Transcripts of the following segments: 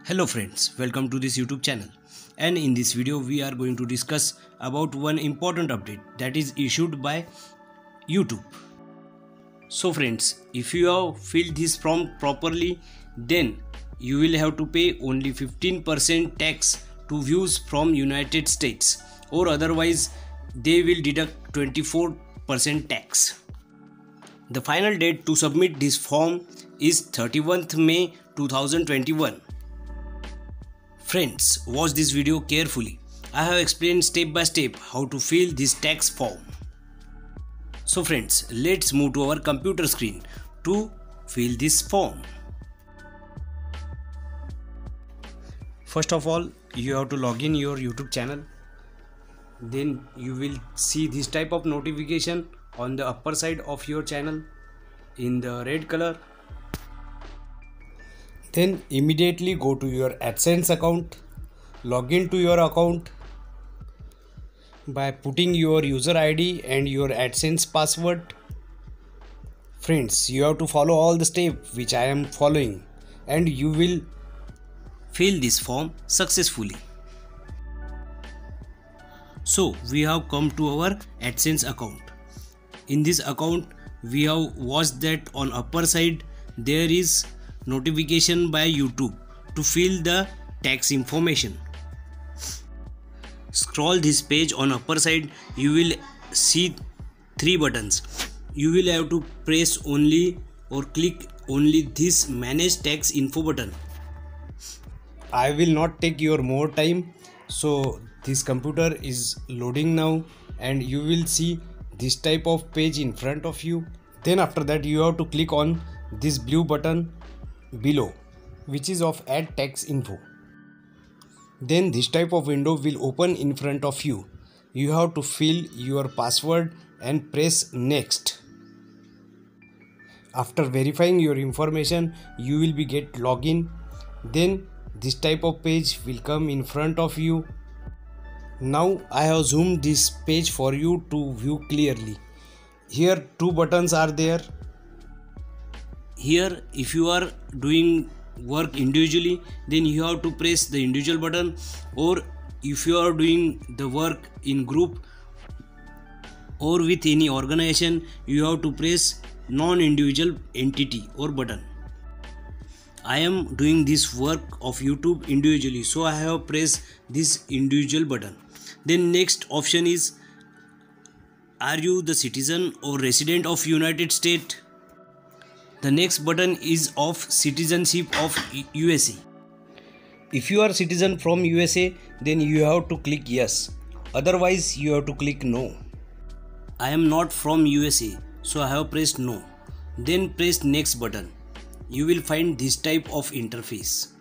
Hello friends, welcome to this YouTube channel, and in this video we are going to discuss about one important update that is issued by YouTube. So friends, if you have filled this form properly, then you will have to pay only 15% tax to views from United States, or otherwise they will deduct 24% tax. The final date to submit this form is 31st May 2021. Friends, watch this video carefully. I have explained step by step how to fill this tax form. So friends, let's move to our computer screen to fill this form. First of all, you have to log in your YouTube channel. Then you will see this type of notification on the upper side of your channel in the red color. Then immediately go to your AdSense account, log in to your account by putting your user ID and your AdSense password. Friends, you have to follow all the steps which I am following and you will fill this form successfully. So we have come to our AdSense account. In this account we have watched that on upper side there is notification by YouTube to fill the tax information. Scroll this page on upper side, you will see three buttons. You will have to press only or click only this manage tax info button. I will not take your more time, so this computer is loading now and you will see this type of page in front of you. Then after that you have to click on this blue button below, which is of add tax info. Then this type of window will open in front of you. You have to fill your password and press next. After verifying your information, you will be get login. Then this type of page will come in front of you. Now I have zoomed this page for you to view clearly. Here two buttons are there. Here if you are doing work individually, then you have to press the individual button, or if you are doing the work in group or with any organization, you have to press non-individual entity or button. I am doing this work of YouTube individually, so I have pressed this individual button. Then next option is, are you the citizen or resident of United States? The next button is of citizenship of USA. If you are citizen from USA, then you have to click yes. Otherwise, you have to click no. I am not from USA, so I have pressed no. Then press next button. You will find this type of interface.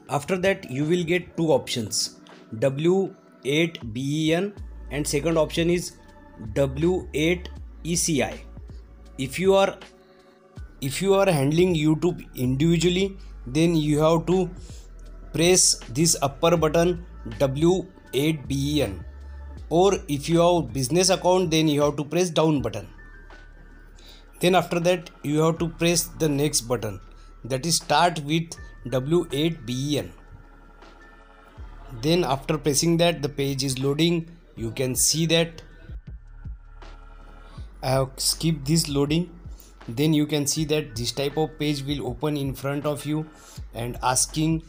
After that, you will get two options, W8BEN and second option is W8ECI. If you are handling YouTube individually, then you have to press this upper button W8BEN, or if you have business account, then you have to press down button. Then after that you have to press the next button, that is start with W8BEN. Then after pressing that, the page is loading. You can see that I have skipped this loading. Then you can see that this type of page will open in front of you and asking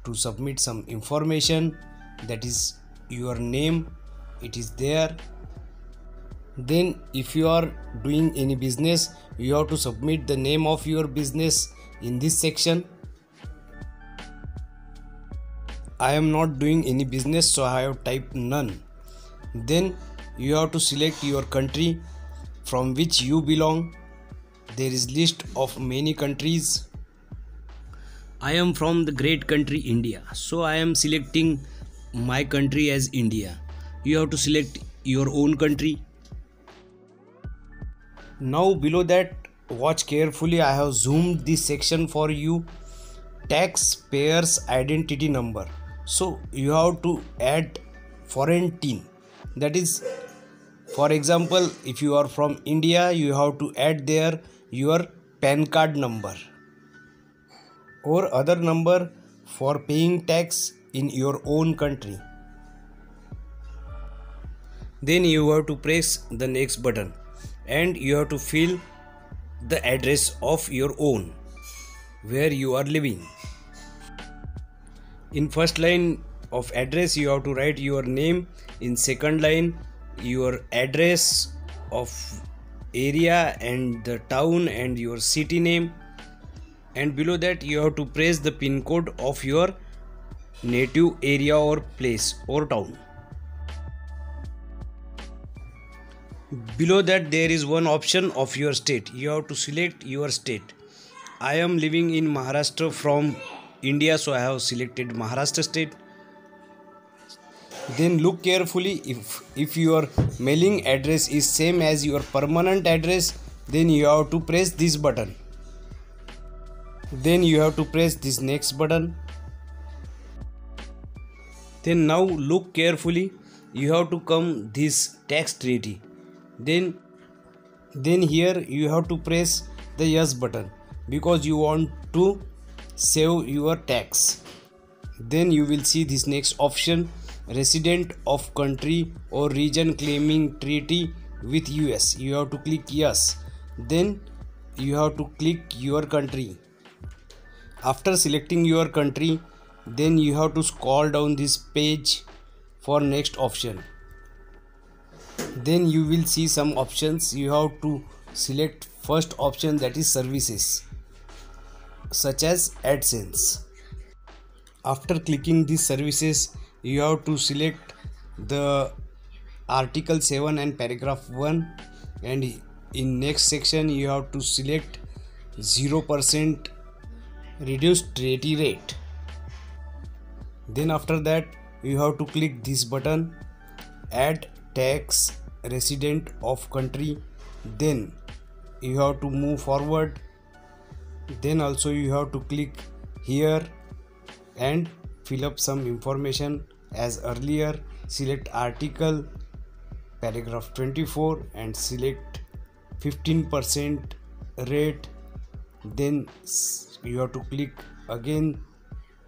to submit some information, that is your name, it is there. Then if you are doing any business, you have to submit the name of your business in this section. I am not doing any business, so I have typed none. Then you have to select your country from which you belong. There is list of many countries. I am from the great country India, so I am selecting my country as India. You have to select your own country. Now below that, watch carefully, I have zoomed this section for you, taxpayer's identity number. So you have to add foreign TIN, that is, for example, if you are from India, you have to add there your PAN card number or other number for paying tax in your own country. Then you have to press the next button and you have to fill the address of your own where you are living. In first line of address you have to write your name, in second line your address of area and the town and your city name, and below that you have to press the pin code of your native area or place or town. Below that there is one option of your state. You have to select your state. I am living in Maharashtra from India, so I have selected Maharashtra state. Then look carefully, if your mailing address is same as your permanent address, then you have to press this button. Then you have to press this next button. Then now look carefully, you have to come this tax treaty. Then here you have to press the yes button because you want to save your tax. Then you will see this next option, resident of country or region claiming treaty with US. You have to click yes. Then you have to click your country. After selecting your country, then you have to scroll down this page for next option. Then you will see some options. You have to select first option, that is services such as AdSense. After clicking these services, you have to select the article 7 and paragraph 1, and in next section you have to select 0% reduced treaty rate. Then after that you have to click this button, add tax resident of country. Then you have to move forward. Then also you have to click here and fill up some information as earlier. Select article paragraph 24 and select 15% rate. Then you have to click again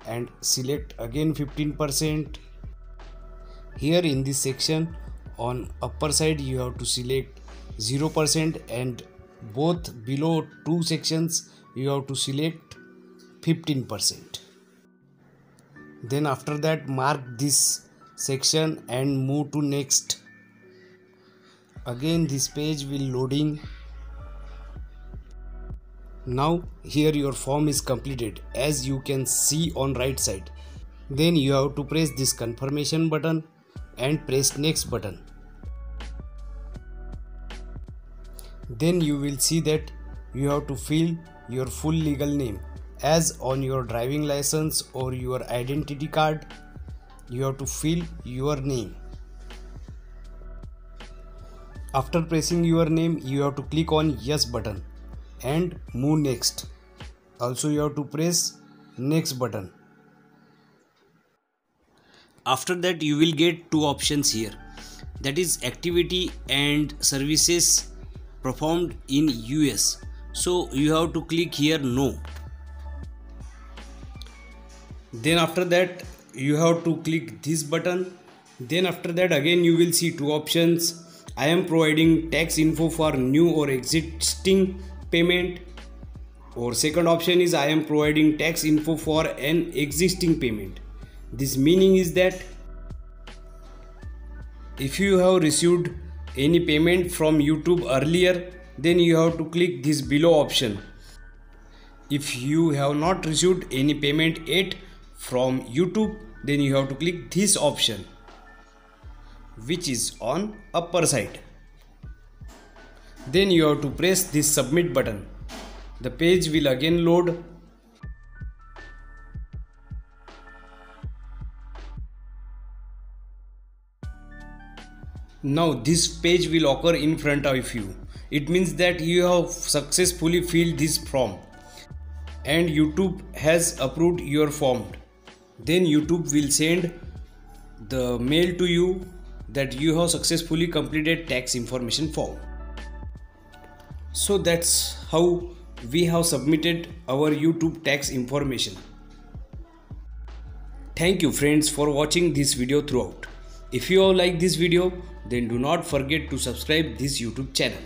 and select again 15%. Here in this section on upper side you have to select 0%, and both below two sections you have to select 15%. Then after that mark this section and move to next. Again this page will loading. Now here your form is completed, as you can see on right side. Then you have to press this confirmation button and press next button. Then you will see that you have to fill your full legal name, as on your driving license or your identity card you have to fill your name. After pressing your name you have to click on yes button and move next. Also you have to press next button. After that you will get two options here, that is activity and services performed in US. So you have to click here no. Then after that you have to click this button. Then after that again you will see two options. I am providing tax info for new or existing payment, or second option is I am providing tax info for an existing payment. This meaning is that if you have received any payment from YouTube earlier, then you have to click this below option. If you have not received any payment yet from YouTube, then you have to click this option, which is on upper side. Then you have to press this submit button. The page will again load. Now this page will occur in front of you. It means that you have successfully filled this form and YouTube has approved your form. Then YouTube will send the mail to you that you have successfully completed tax information form. So that's how we have submitted our YouTube tax information. Thank you friends for watching this video throughout. If you have liked this video, then do not forget to subscribe this YouTube channel.